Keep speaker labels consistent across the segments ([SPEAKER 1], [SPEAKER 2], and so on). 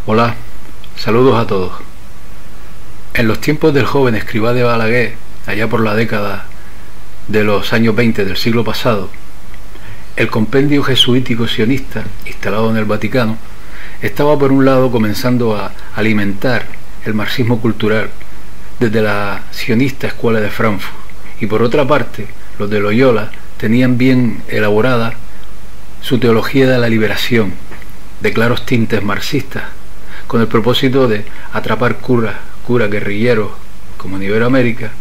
[SPEAKER 1] Hola, saludos a todos. En los tiempos del joven Escrivá de Balaguer, allá por la década de los años 20 del siglo pasado, el compendio jesuítico sionista, instalado en el Vaticano, estaba por un lado comenzando a alimentar el marxismo cultural desde la sionista escuela de Frankfurt, y por otra parte, los de Loyola tenían bien elaborada su teología de la liberación, de claros tintes marxistas, con el propósito de atrapar curas guerrilleros como en Iberoamérica,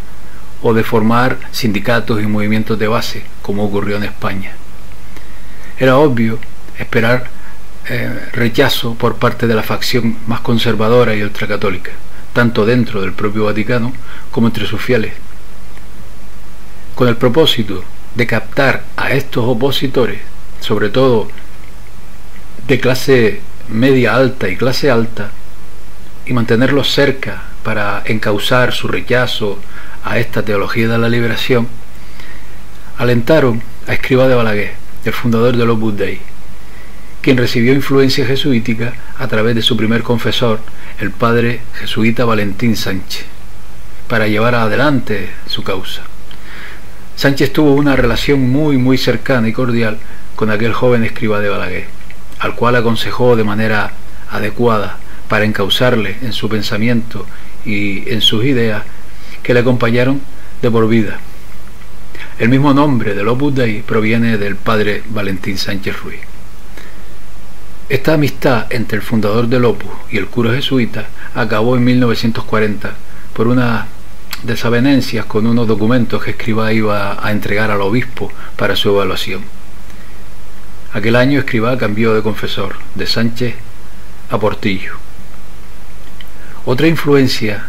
[SPEAKER 1] o de formar sindicatos y movimientos de base como ocurrió en España. Era obvio esperar rechazo por parte de la facción más conservadora y ultracatólica, tanto dentro del propio Vaticano como entre sus fieles, con el propósito de captar a estos opositores, sobre todo de clase media alta y clase alta, y mantenerlos cerca para encauzar su rechazo a esta teología de la liberación. Alentaron a Escrivá de Balaguer, el fundador del Opus Dei, quien recibió influencia jesuítica a través de su primer confesor, el padre jesuita Valentín Sánchez, para llevar adelante su causa. Sánchez tuvo una relación muy cercana y cordial con aquel joven Escrivá de Balaguer, al cual aconsejó de manera adecuada para encauzarle en su pensamiento y en sus ideas, que le acompañaron de por vida. El mismo nombre del Opus Dei proviene del padre Valentín Sánchez Ruiz. Esta amistad entre el fundador del Opus y el cura jesuita acabó en 1940 por unas desavenencias con unos documentos que Escrivá iba a entregar al obispo para su evaluación. Aquel año Escrivá cambió de confesor, de Sánchez a Portillo. Otra influencia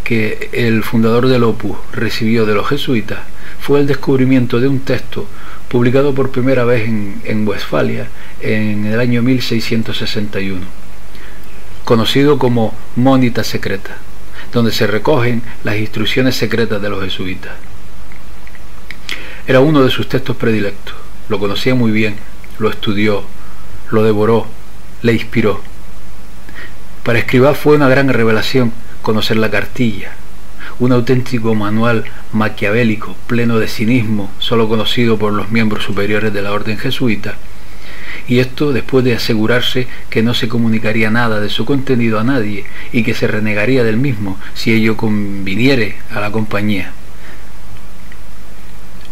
[SPEAKER 1] que el fundador del Opus recibió de los jesuitas fue el descubrimiento de un texto publicado por primera vez en Westfalia en el año 1661, conocido como Monita Secreta, donde se recogen las instrucciones secretas de los jesuitas. Era uno de sus textos predilectos, lo conocía muy bien, lo estudió, lo devoró, le inspiró. Para Escrivá fue una gran revelación conocer la cartilla, un auténtico manual maquiavélico, pleno de cinismo, solo conocido por los miembros superiores de la orden jesuita, y esto después de asegurarse que no se comunicaría nada de su contenido a nadie y que se renegaría del mismo si ello conviniere a la compañía.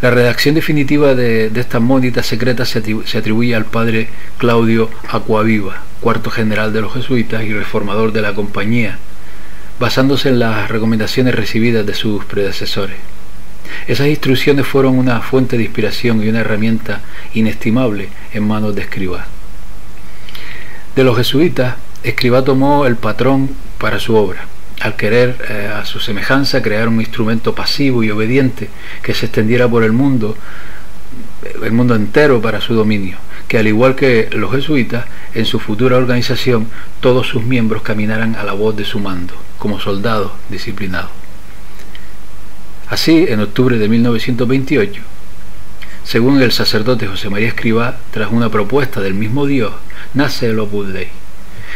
[SPEAKER 1] La redacción definitiva de estas Monitas secretas se atribuye al padre Claudio Acquaviva, cuarto general de los jesuitas y reformador de la compañía, basándose en las recomendaciones recibidas de sus predecesores. Esas instrucciones fueron una fuente de inspiración y una herramienta inestimable en manos de Escrivá. De los jesuitas, Escrivá tomó el patrón para su obra, al querer a su semejanza crear un instrumento pasivo y obediente que se extendiera por el mundo entero para su dominio, que al igual que los jesuitas, en su futura organización todos sus miembros caminaran a la voz de su mando, como soldados disciplinados. Así, en octubre de 1928, según el sacerdote José María Escrivá, tras una propuesta del mismo Dios, nace el Opus Dei,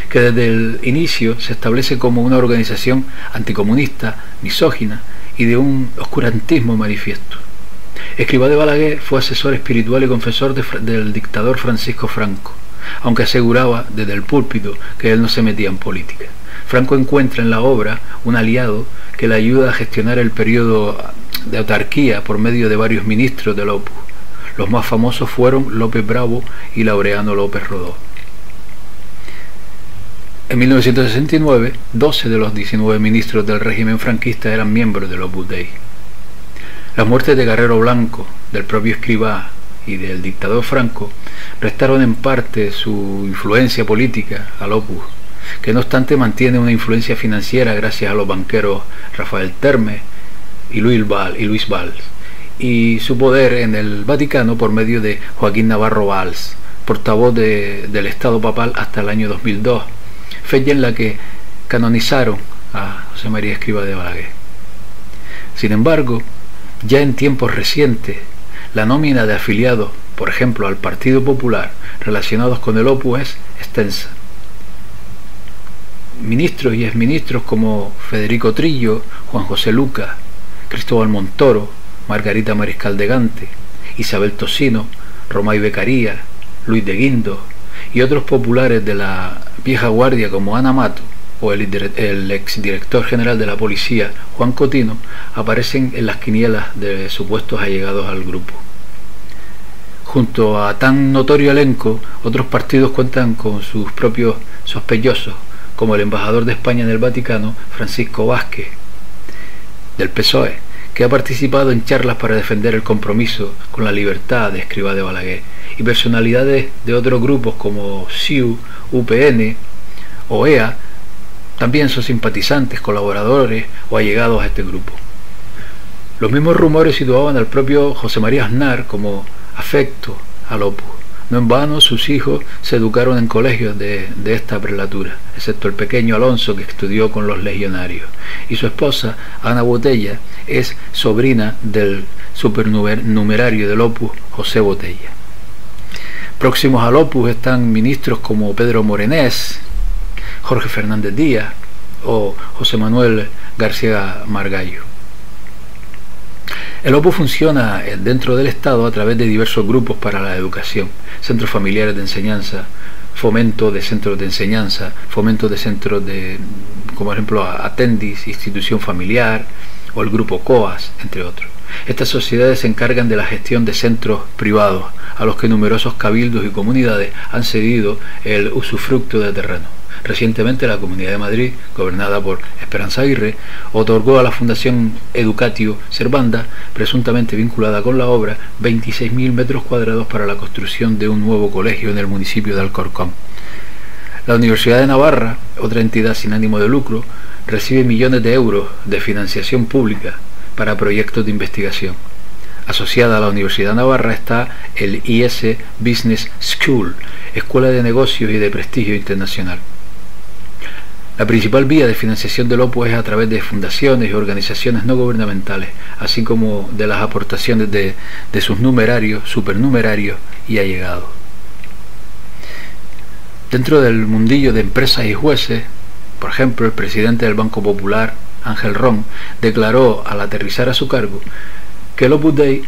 [SPEAKER 1] que desde el inicio se establece como una organización anticomunista, misógina y de un oscurantismo manifiesto. Escrivá de Balaguer fue asesor espiritual y confesor del dictador Francisco Franco, aunque aseguraba desde el púlpito que él no se metía en política. Franco encuentra en la obra un aliado que le ayuda a gestionar el periodo de autarquía por medio de varios ministros del Opus. Los más famosos fueron López Bravo y Laureano López Rodó. En 1969, 12 de los 19 ministros del régimen franquista eran miembros del Opus Dei. Las muertes de Guerrero Blanco, del propio Escrivá y del dictador Franco restaron en parte su influencia política al Opus, que no obstante mantiene una influencia financiera gracias a los banqueros Rafael Termes y Luis Valls, y su poder en el Vaticano por medio de Joaquín Navarro Valls, portavoz del Estado Papal hasta el año 2002, fecha en la que canonizaron a José María Escrivá de Balaguer. Sin embargo, ya en tiempos recientes, la nómina de afiliados, por ejemplo al Partido Popular, relacionados con el Opus es extensa. ministros y exministros como Federico Trillo, Juan José Luca, Cristóbal Montoro, Margarita Mariscal de Gante, Isabel Tocino, Romay Beccaria, Luis de Guindos y otros populares de la vieja guardia como Ana Mato o el exdirector general de la policía, Juan Cotino, aparecen en las quinielas de supuestos allegados al grupo. Junto a tan notorio elenco, otros partidos cuentan con sus propios sospechosos, como el embajador de España en el Vaticano, Francisco Vázquez, del PSOE, que ha participado en charlas para defender el compromiso con la libertad de Escrivá de Balaguer, y personalidades de otros grupos como CiU, UPN o EA, también son simpatizantes, colaboradores o allegados a este grupo. Los mismos rumores situaban al propio José María Aznar como afecto al Opus. No en vano sus hijos se educaron en colegios de esta prelatura, excepto el pequeño Alonso, que estudió con los legionarios, y su esposa, Ana Botella, es sobrina del supernumerario del Opus, José Botella. Próximos al Opus están ministros como Pedro Morenés, Jorge Fernández Díaz o José Manuel García Margallo. El Opus funciona dentro del Estado a través de diversos grupos para la educación: centros familiares de enseñanza, fomento de centros de enseñanza, fomento de centros de, como por ejemplo Atendis, institución familiar, o el grupo COAS, entre otros. Estas sociedades se encargan de la gestión de centros privados, a los que numerosos cabildos y comunidades han cedido el usufructo de terreno. Recientemente la Comunidad de Madrid, gobernada por Esperanza Aguirre, otorgó a la Fundación Educatio Servanda, presuntamente vinculada con la obra, 26.000 metros cuadrados para la construcción de un nuevo colegio en el municipio de Alcorcón. La Universidad de Navarra, otra entidad sin ánimo de lucro, recibe millones de euros de financiación pública para proyectos de investigación. Asociada a la Universidad de Navarra está el IS Business School, escuela de negocios y de prestigio internacional. La principal vía de financiación del Opus es a través de fundaciones y organizaciones no gubernamentales, así como de las aportaciones de sus numerarios, supernumerarios y allegados. Dentro del mundillo de empresas y jueces, por ejemplo, el presidente del Banco Popular, Ángel Ron, declaró al aterrizar a su cargo que el Opus Dei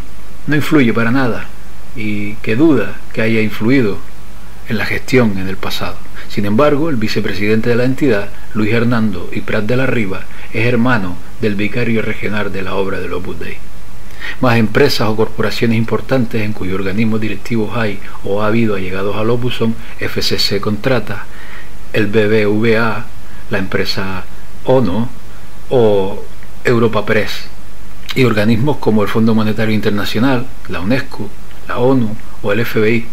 [SPEAKER 1] no influye para nada y que duda que haya influido en la gestión en el pasado. Sin embargo, el vicepresidente de la entidad, Luis Hernando y Prat de la Riva, es hermano del vicario regional de la obra del Opus Dei. Más empresas o corporaciones importantes en cuyos organismos directivos hay o ha habido allegados al Opus son FCC Contrata, el BBVA, la empresa ONO o Europa Press, y organismos como el Fondo Monetario Internacional, la UNESCO, la ONU o el FBI,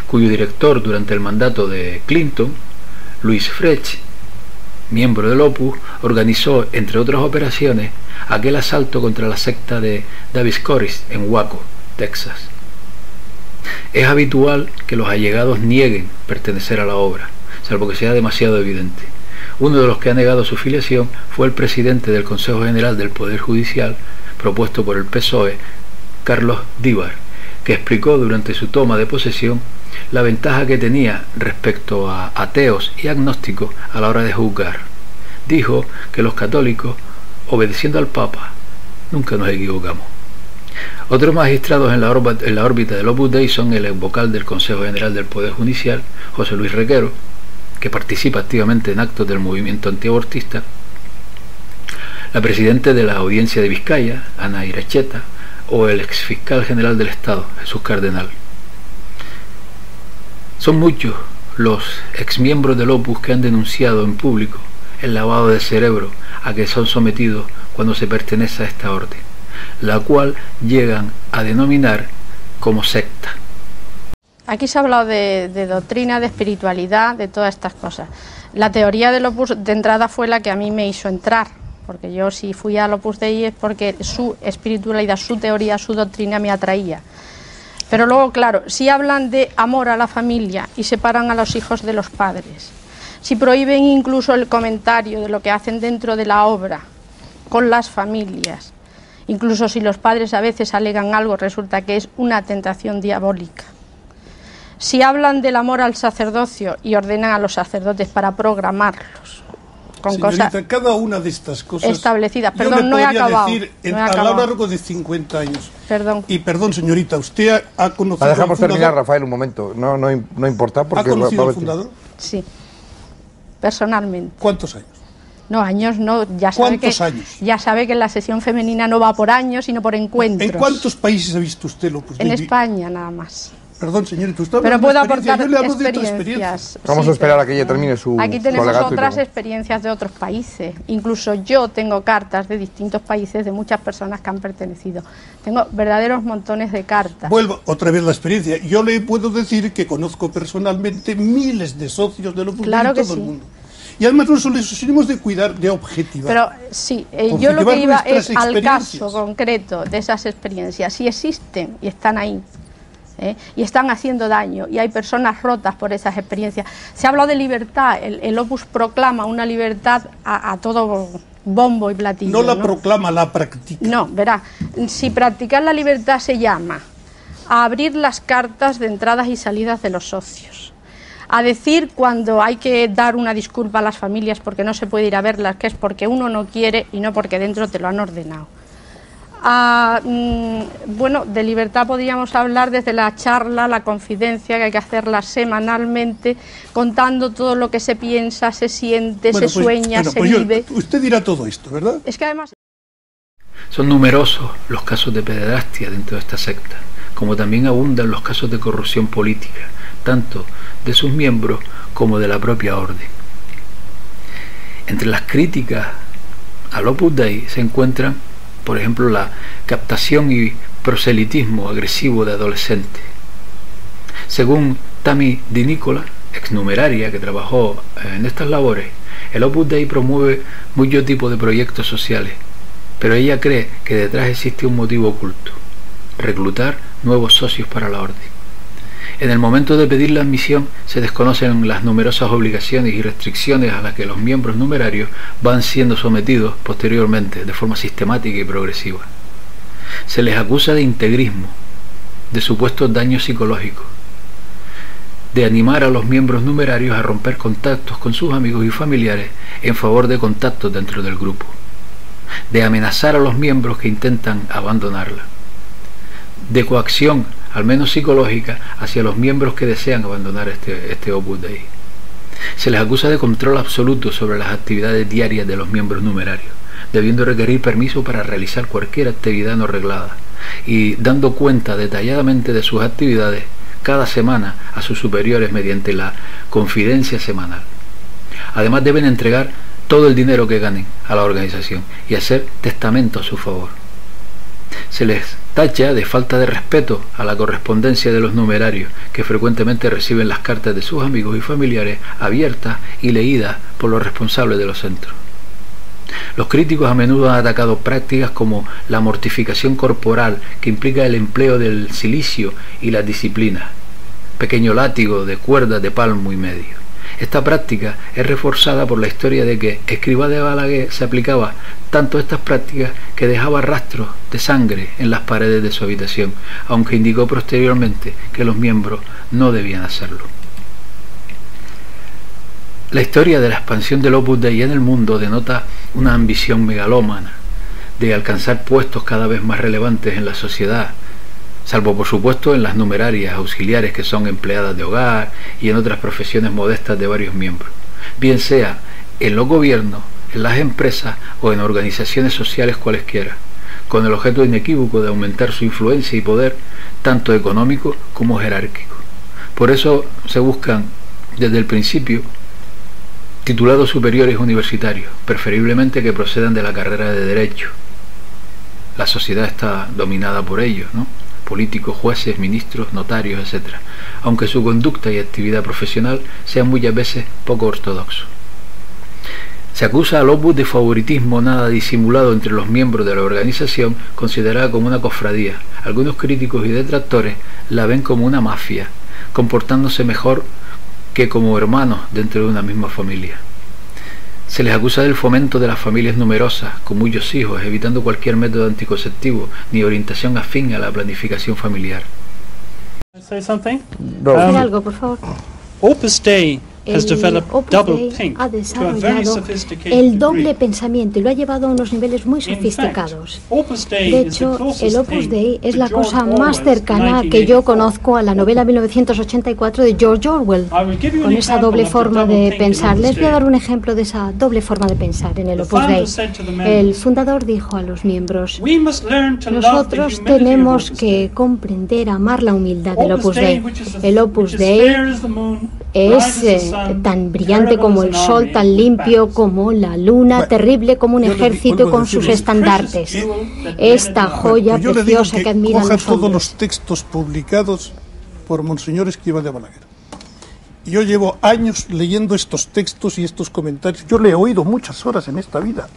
[SPEAKER 1] cuyo director durante el mandato de Clinton, Luis Frech, miembro del Opus, organizó, entre otras operaciones, aquel asalto contra la secta de Davis Corris en Waco, Texas. Es habitual que los allegados nieguen pertenecer a la obra, salvo que sea demasiado evidente. Uno de los que ha negado su filiación fue el presidente del Consejo General del Poder Judicial, propuesto por el PSOE, Carlos Díbar, que explicó durante su toma de posesión la ventaja que tenía respecto a ateos y agnósticos a la hora de juzgar. Dijo que los católicos, obedeciendo al Papa, nunca nos equivocamos. Otros magistrados en la órbita del Opus Dei son el vocal del Consejo General del Poder Judicial, José Luis Requero, que participa activamente en actos del movimiento antiabortista, la presidenta de la Audiencia de Vizcaya, Ana Iracheta, o el exfiscal general del Estado, Jesús Cardenal. Son muchos los exmiembros del Opus que han denunciado en público el lavado de cerebro a que son sometidos cuando se pertenece a esta orden, la cual llegan a denominar como secta.
[SPEAKER 2] Aquí se ha hablado de doctrina, de espiritualidad, de todas estas cosas. La teoría del Opus de entrada fue la que a mí me hizo entrar, porque yo si fui al Opus Dei es porque su espiritualidad, su teoría, su doctrina me atraía. Pero luego, claro, si hablan de amor a la familia y separan a los hijos de los padres, si prohíben incluso el comentario de lo que hacen dentro de la obra con las familias, incluso si los padres a veces alegan algo, resulta que es una tentación diabólica. Si hablan del amor al sacerdocio y ordenan a los sacerdotes para programarlos, con
[SPEAKER 3] Señorita,
[SPEAKER 2] cosas
[SPEAKER 3] cada una de estas cosas
[SPEAKER 2] establecidas.
[SPEAKER 3] yo
[SPEAKER 2] Perdón,
[SPEAKER 3] le
[SPEAKER 2] no he
[SPEAKER 3] podría
[SPEAKER 2] acabado.
[SPEAKER 3] decir
[SPEAKER 2] No he
[SPEAKER 3] a lo
[SPEAKER 2] acabado.
[SPEAKER 3] largo de 50 años.
[SPEAKER 2] Perdón.
[SPEAKER 3] Y perdón, señorita, usted ha conocido
[SPEAKER 4] La dejamos
[SPEAKER 3] al fundador.
[SPEAKER 4] terminar, Rafael, un momento. No importa porque
[SPEAKER 3] ¿Ha conocido
[SPEAKER 4] va a
[SPEAKER 3] al fundador?
[SPEAKER 2] Sí, personalmente.
[SPEAKER 3] ¿Cuántos años?
[SPEAKER 2] No, años no, ya sabe que
[SPEAKER 3] ¿Cuántos años?
[SPEAKER 2] ya sabe que la sesión femenina no va por años, sino por encuentros.
[SPEAKER 3] ¿En cuántos países ha visto usted el Opus
[SPEAKER 2] En
[SPEAKER 3] Dei?
[SPEAKER 2] España nada más.
[SPEAKER 3] Perdón, señorita, usted habla
[SPEAKER 2] Pero
[SPEAKER 3] de
[SPEAKER 2] puedo
[SPEAKER 3] una experiencia,
[SPEAKER 2] aportar
[SPEAKER 3] yo le hablo de otra
[SPEAKER 2] experiencias.
[SPEAKER 4] Vamos
[SPEAKER 2] Sí,
[SPEAKER 4] a esperar
[SPEAKER 2] pero
[SPEAKER 4] a que ella termine su
[SPEAKER 2] aquí tenemos
[SPEAKER 4] alegato y
[SPEAKER 2] otras
[SPEAKER 4] luego.
[SPEAKER 2] experiencias de otros países. Incluso yo tengo cartas de distintos países de muchas personas que han pertenecido. Tengo verdaderos montones de cartas.
[SPEAKER 3] Vuelvo otra vez la experiencia. Yo le puedo decir que conozco personalmente miles de socios del Opus Dei
[SPEAKER 2] Claro
[SPEAKER 3] en
[SPEAKER 2] que
[SPEAKER 3] todo el
[SPEAKER 2] sí.
[SPEAKER 3] mundo. Y además nosotros tenemos de cuidar, de objetivar.
[SPEAKER 2] Pero sí, yo lo que iba
[SPEAKER 3] nuestras
[SPEAKER 2] es al
[SPEAKER 3] experiencias.
[SPEAKER 2] caso concreto de esas experiencias. Si existen y están ahí, y están haciendo daño, y hay personas rotas por esas experiencias. Se ha hablado de libertad, el Opus proclama una libertad a todo bombo y platillo.
[SPEAKER 3] No la proclama, la practica.
[SPEAKER 2] No, verá, si practicar la libertad se llama a abrir las cartas de entradas y salidas de los socios, a decir cuando hay que dar una disculpa a las familias porque no se puede ir a verlas, que es porque uno no quiere y no porque dentro te lo han ordenado. Bueno, de libertad podríamos hablar desde la charla, la confidencia, que hay que hacerla semanalmente, contando todo lo que se piensa, se siente, se sueña, se vive.
[SPEAKER 3] Usted dirá todo esto, ¿verdad?
[SPEAKER 2] Es que además...
[SPEAKER 1] Son numerosos los casos de pederastia dentro de esta secta, como también abundan los casos de corrupción política, tanto de sus miembros como de la propia orden. Entre las críticas al Opus Dei se encuentran, por ejemplo, la captación y proselitismo agresivo de adolescentes. Según Tammy Di Nicola, exnumeraria que trabajó en estas labores, el Opus Dei promueve muchos tipos de proyectos sociales, pero ella cree que detrás existe un motivo oculto: reclutar nuevos socios para la orden. En el momento de pedir la admisión se desconocen las numerosas obligaciones y restricciones a las que los miembros numerarios van siendo sometidos posteriormente de forma sistemática y progresiva. Se les acusa de integrismo, de supuestos daños psicológicos, de animar a los miembros numerarios a romper contactos con sus amigos y familiares en favor de contactos dentro del grupo, de amenazar a los miembros que intentan abandonarla, de coacción, al menos psicológica, hacia los miembros que desean abandonar este Opus Dei. Se les acusa de control absoluto sobre las actividades diarias de los miembros numerarios, debiendo requerir permiso para realizar cualquier actividad no reglada y dando cuenta detalladamente de sus actividades cada semana a sus superiores mediante la confidencia semanal. Además deben entregar todo el dinero que ganen a la organización y hacer testamento a su favor. Se les tacha de falta de respeto a la correspondencia de los numerarios, que frecuentemente reciben las cartas de sus amigos y familiares abiertas y leídas por los responsables de los centros. Los críticos a menudo han atacado prácticas como la mortificación corporal, que implica el empleo del cilicio y las disciplinas, pequeño látigo de cuerdas de palmo y medio. Esta práctica es reforzada por la historia de que Escrivá de Balaguer se aplicaba tanto a estas prácticas que dejaba rastros de sangre en las paredes de su habitación, aunque indicó posteriormente que los miembros no debían hacerlo. La historia de la expansión del Opus Dei en el mundo denota una ambición megalómana de alcanzar puestos cada vez más relevantes en la sociedad, salvo por supuesto en las numerarias auxiliares, que son empleadas de hogar, y en otras profesiones modestas de varios miembros, bien sea en los gobiernos, en las empresas o en organizaciones sociales cualesquiera, con el objeto inequívoco de aumentar su influencia y poder, tanto económico como jerárquico. Por eso se buscan desde el principio titulados superiores universitarios, preferiblemente que procedan de la carrera de Derecho. La sociedad está dominada por ellos, ¿no? Políticos, jueces, ministros, notarios, etc., aunque su conducta y actividad profesional sean muchas veces poco ortodoxos. Se acusa al Opus de favoritismo nada disimulado entre los miembros de la organización, considerada como una cofradía. Algunos críticos y detractores la ven como una mafia, comportándose mejor que como hermanos dentro de una misma familia. Se les acusa del fomento de las familias numerosas, con muchos hijos, evitando cualquier método anticonceptivo ni orientación afín a la planificación familiar.
[SPEAKER 5] Say something?
[SPEAKER 4] No.
[SPEAKER 2] ¿Decir algo, por favor?
[SPEAKER 5] Opus Dei has developed double think
[SPEAKER 6] ha
[SPEAKER 5] to a very
[SPEAKER 6] desarrollado
[SPEAKER 5] sophisticated
[SPEAKER 6] el doble
[SPEAKER 5] degree.
[SPEAKER 6] pensamiento y lo ha llevado a unos niveles muy
[SPEAKER 5] In fact,
[SPEAKER 6] sofisticados.
[SPEAKER 5] Opus Dei
[SPEAKER 6] De
[SPEAKER 5] is the
[SPEAKER 6] hecho,
[SPEAKER 5] closest
[SPEAKER 6] el Opus
[SPEAKER 5] thing
[SPEAKER 6] Dei es
[SPEAKER 5] to
[SPEAKER 6] la
[SPEAKER 5] George
[SPEAKER 6] cosa más
[SPEAKER 5] Orwell's
[SPEAKER 6] cercana que yo
[SPEAKER 5] 1984.
[SPEAKER 6] conozco a la novela 1984 de George Orwell,
[SPEAKER 5] I will give you
[SPEAKER 6] con
[SPEAKER 5] an
[SPEAKER 6] esa
[SPEAKER 5] example
[SPEAKER 6] doble
[SPEAKER 5] of the
[SPEAKER 6] forma
[SPEAKER 5] double
[SPEAKER 6] de
[SPEAKER 5] think in
[SPEAKER 6] pensar.
[SPEAKER 5] Opus
[SPEAKER 6] Les voy a
[SPEAKER 5] Dei.
[SPEAKER 6] dar un ejemplo de esa doble forma de pensar en el
[SPEAKER 5] The
[SPEAKER 6] Opus
[SPEAKER 5] founder
[SPEAKER 6] Dei.
[SPEAKER 5] said to the
[SPEAKER 6] El
[SPEAKER 5] members,
[SPEAKER 6] fundador dijo a los miembros:
[SPEAKER 5] "We must learn to love the
[SPEAKER 6] nosotros
[SPEAKER 5] humility of
[SPEAKER 6] tenemos
[SPEAKER 5] Opus
[SPEAKER 6] que
[SPEAKER 5] Dei.
[SPEAKER 6] comprender, amar la humildad del Opus Dei.
[SPEAKER 5] which is
[SPEAKER 6] El Opus
[SPEAKER 5] which is
[SPEAKER 6] Dei
[SPEAKER 5] fair as the moon, bright
[SPEAKER 6] es
[SPEAKER 5] as the sun,
[SPEAKER 6] tan brillante
[SPEAKER 5] terrible
[SPEAKER 6] como
[SPEAKER 5] as
[SPEAKER 6] el
[SPEAKER 5] an
[SPEAKER 6] sol,
[SPEAKER 5] army
[SPEAKER 6] tan
[SPEAKER 5] with
[SPEAKER 6] limpio
[SPEAKER 5] banners.
[SPEAKER 6] como la luna,
[SPEAKER 3] Bueno,
[SPEAKER 6] terrible como un
[SPEAKER 3] yo le
[SPEAKER 6] ejército
[SPEAKER 3] vuelvo a
[SPEAKER 6] con
[SPEAKER 3] decir
[SPEAKER 6] sus
[SPEAKER 3] lo
[SPEAKER 6] estandartes.
[SPEAKER 5] Jewel that
[SPEAKER 6] Esta
[SPEAKER 5] men
[SPEAKER 6] joya
[SPEAKER 3] Pues yo le digo
[SPEAKER 6] preciosa que admiran
[SPEAKER 3] coja
[SPEAKER 6] los
[SPEAKER 3] todos
[SPEAKER 6] hombres.
[SPEAKER 3] los textos publicados por Monseñor Escrivá de Balaguer. Yo llevo años leyendo estos textos y estos comentarios. Yo le he oído muchas horas en esta vida.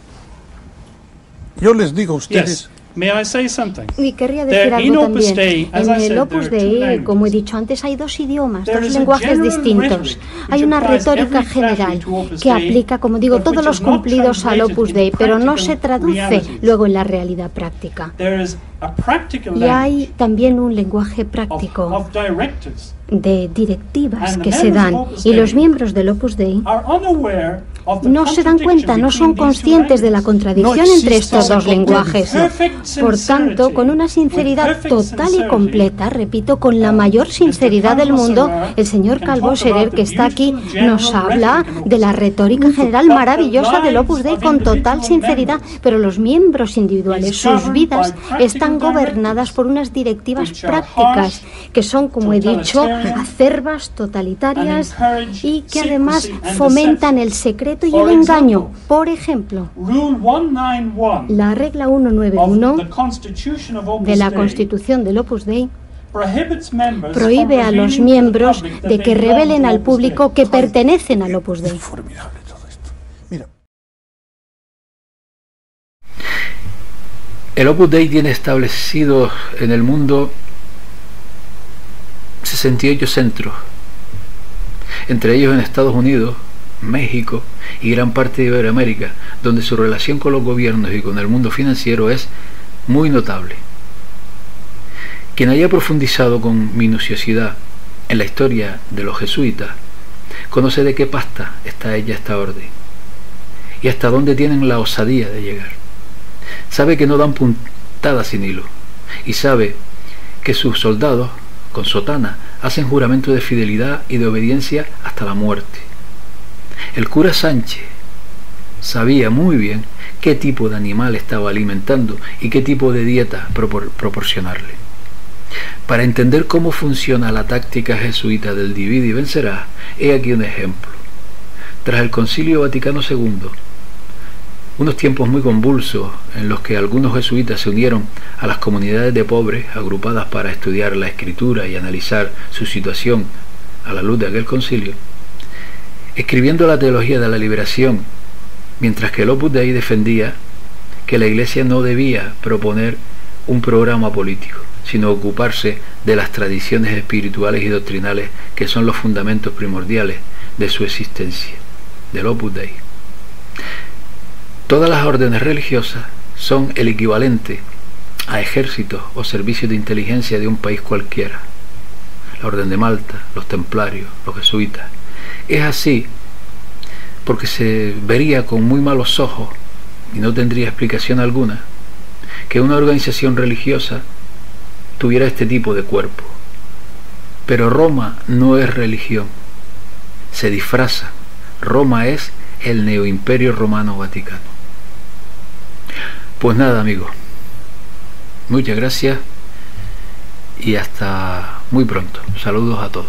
[SPEAKER 3] Yo les digo a ustedes...
[SPEAKER 5] Yes. May I say something?
[SPEAKER 6] Y querría
[SPEAKER 5] There,
[SPEAKER 6] decir
[SPEAKER 5] in
[SPEAKER 6] algo
[SPEAKER 5] Opus
[SPEAKER 6] también.
[SPEAKER 5] Dei, as
[SPEAKER 6] En
[SPEAKER 5] I said,
[SPEAKER 6] el Opus
[SPEAKER 5] there are two
[SPEAKER 6] Dei,
[SPEAKER 5] languages.
[SPEAKER 6] como he dicho antes, hay dos idiomas,
[SPEAKER 5] There
[SPEAKER 6] dos
[SPEAKER 5] is a
[SPEAKER 6] lenguajes
[SPEAKER 5] general
[SPEAKER 6] distintos.
[SPEAKER 5] rhetoric
[SPEAKER 6] Hay
[SPEAKER 5] which
[SPEAKER 6] una
[SPEAKER 5] applies
[SPEAKER 6] retórica
[SPEAKER 5] every classroom
[SPEAKER 6] general
[SPEAKER 5] to Opus
[SPEAKER 6] que
[SPEAKER 5] Dei,
[SPEAKER 6] aplica, como digo,
[SPEAKER 5] but
[SPEAKER 6] todos
[SPEAKER 5] which
[SPEAKER 6] los
[SPEAKER 5] is not
[SPEAKER 6] cumplidos al
[SPEAKER 5] translated
[SPEAKER 6] Opus
[SPEAKER 5] in
[SPEAKER 6] Dei, pero no
[SPEAKER 5] practical
[SPEAKER 6] se traduce
[SPEAKER 5] realities.
[SPEAKER 6] luego en la realidad práctica.
[SPEAKER 5] There is a practical
[SPEAKER 6] Y hay
[SPEAKER 5] language
[SPEAKER 6] también un lenguaje
[SPEAKER 5] of
[SPEAKER 6] práctico
[SPEAKER 5] directives
[SPEAKER 6] de directivas
[SPEAKER 5] And
[SPEAKER 6] que
[SPEAKER 5] the
[SPEAKER 6] se
[SPEAKER 5] members
[SPEAKER 6] dan.
[SPEAKER 5] of Opus
[SPEAKER 6] Y los
[SPEAKER 5] Dei
[SPEAKER 6] miembros del Opus Dei
[SPEAKER 5] are unaware of the
[SPEAKER 6] no se dan cuenta, no son
[SPEAKER 5] contradiction between these two
[SPEAKER 6] conscientes de la
[SPEAKER 5] languages.
[SPEAKER 6] contradicción
[SPEAKER 3] No
[SPEAKER 6] entre
[SPEAKER 3] existe
[SPEAKER 6] estos dos
[SPEAKER 3] esa
[SPEAKER 6] lenguajes.
[SPEAKER 5] Perfect
[SPEAKER 6] Por tanto,
[SPEAKER 5] sincerity,
[SPEAKER 6] con una
[SPEAKER 5] with
[SPEAKER 6] sinceridad
[SPEAKER 5] perfect
[SPEAKER 6] total y
[SPEAKER 5] sincerity,
[SPEAKER 6] completa, repito, con la mayor sinceridad del mundo, el señor Calvo Serer, que está aquí, nos habla de la retórica general maravillosa del Opus Dei con total sinceridad, pero los miembros individuales, sus vidas, están gobernadas por unas directivas prácticas que son, como he dicho, acerbas, totalitarias y que además fomentan el secreto y el engaño. Por ejemplo,
[SPEAKER 5] Rule 191
[SPEAKER 6] la regla
[SPEAKER 5] of
[SPEAKER 6] 191
[SPEAKER 5] the Constitution of Opus
[SPEAKER 6] de la
[SPEAKER 5] Dei
[SPEAKER 6] Constitución del Opus Dei
[SPEAKER 5] prohibits members
[SPEAKER 6] prohíbe
[SPEAKER 5] from
[SPEAKER 6] a los
[SPEAKER 5] revealing to the
[SPEAKER 6] miembros
[SPEAKER 5] public that
[SPEAKER 6] de
[SPEAKER 5] they
[SPEAKER 6] que
[SPEAKER 5] belong
[SPEAKER 6] revelen
[SPEAKER 5] to
[SPEAKER 6] al
[SPEAKER 5] Opus
[SPEAKER 6] público
[SPEAKER 5] Dei.
[SPEAKER 6] que pertenecen al Opus Dei.
[SPEAKER 3] Es formidable todo esto. Mira,
[SPEAKER 1] El Opus Dei tiene establecido en el mundo 68 centros, entre ellos en Estados Unidos, México y gran parte de Iberoamérica, donde su relación con los gobiernos y con el mundo financiero es muy notable. Quien haya profundizado con minuciosidad en la historia de los jesuitas conoce de qué pasta está hecha esta orden y hasta dónde tienen la osadía de llegar. Sabe que no dan puntadas sin hilo y sabe que sus soldados con sotana hacen juramento de fidelidad y de obediencia hasta la muerte. El cura Sánchez sabía muy bien qué tipo de animal estaba alimentando y qué tipo de dieta proporcionarle. Para entender cómo funciona la táctica jesuita del divide y vencerás, he aquí un ejemplo. Tras el Concilio Vaticano II, unos tiempos muy convulsos en los que algunos jesuitas se unieron a las comunidades de pobres agrupadas para estudiar la escritura y analizar su situación a la luz de aquel concilio, escribiendo la teología de la liberación, mientras que el Opus Dei defendía que la Iglesia no debía proponer un programa político, sino ocuparse de las tradiciones espirituales y doctrinales que son los fundamentos primordiales de su existencia, del Opus Dei. Todas las órdenes religiosas son el equivalente a ejércitos o servicios de inteligencia de un país cualquiera. La Orden de Malta, los templarios, los jesuitas. Es así porque se vería con muy malos ojos, y no tendría explicación alguna, que una organización religiosa tuviera este tipo de cuerpo. Pero Roma no es religión, se disfraza. Roma es el neoimperio romano vaticano. Pues nada, amigos, muchas gracias y hasta muy pronto. Saludos a todos.